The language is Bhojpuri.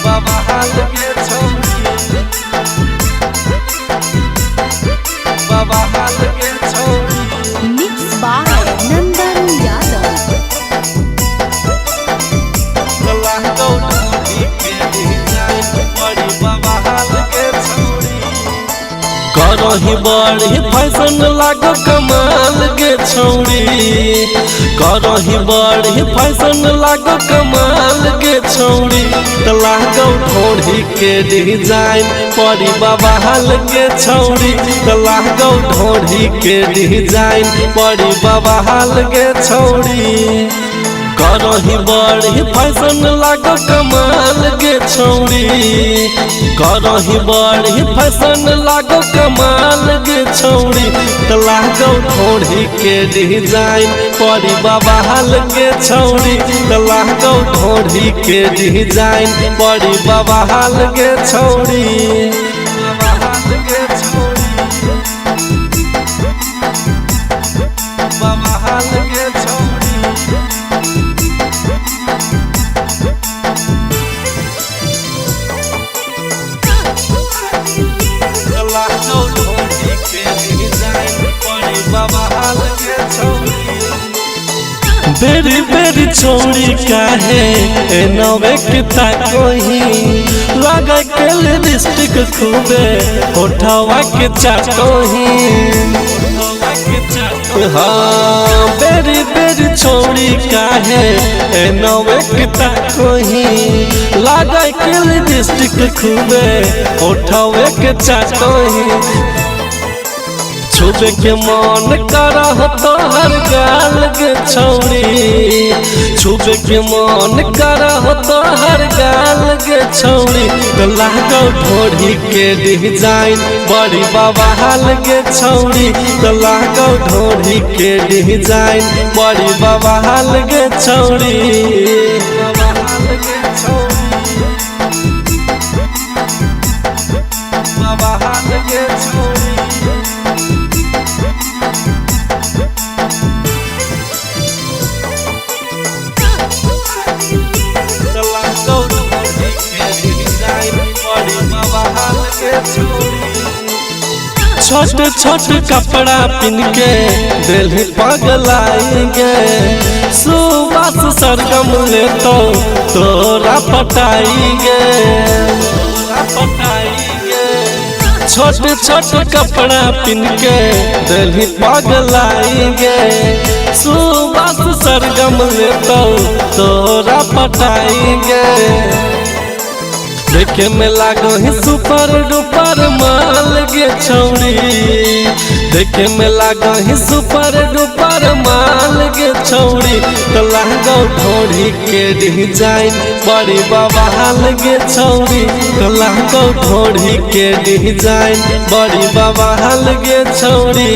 बाबा हाल के छौरी बाबा हाल के छौरी मिक्स बाय नंदन यादव। गला गौरी के डिजाइन बड़ी बाबा हाल के छौरी करही बड़ी फैशन लागो कमाल के छौरी करही बड़ी फैशन लागो कमाल के छौरी लागो ढोढ़ी के डिजाइन बड़ी बाबा हाल के छौरी लागो ढोढ़ी के डिजाइन बड़ी बाबा हाल के छौरी करही बड़ी फैशन लागो कमाल के छौरी करही बड़ी फैशन लागो कमाल के छौरी लागो ढोढ़ी के डिजाइन बड़ी बाबा हाल के छौरी लागो ढोढ़ी के डिजाइन बड़ी बाबा हाल के छौरी बाबा हाल के छौरी बाबा हाल के छौरी बेरी बेरी छौरी काहे नवे के ताकोही लगा के लिपस्टिक खूबे होठवा के चाटोही हाँ बेरी बेरी छौरी काहे नवे के ताकोही लगा के लिपस्टिक खूबे होठवा के चाटोही छुबे के मन करह तोहर गाल के छौरी छुबे के मन करह तोहर गाल के छौरी लागो ढोढ़ी के डिजाइन बड़ी बाबा हाल के छौरी लागो ढोढ़ी के डिजाइन बड़ी बाबा हाल के छौरी बाबा हाल के छौरी बाबा हाल के छौरी छोट छोट कपड़ा पिन के दिल पगलाएंगे सुबह सरगम ले तो तोरा पटाएंगे छोट छोट कपड़ा पिन के दिल पगलाएंगे सुबह सरगम ले तो तोरा पटाएंगे देखे में लागो ही सुपर डुपर माल के छौरी देखे में लागो ही सुपर डुपर माल के छौरी लागो ढोढ़ी के डिजाइन बड़ी बाबा हाल के छौरी लागो ढोढ़ी के डिजाइन बड़ी बाबा हाल के छौरी।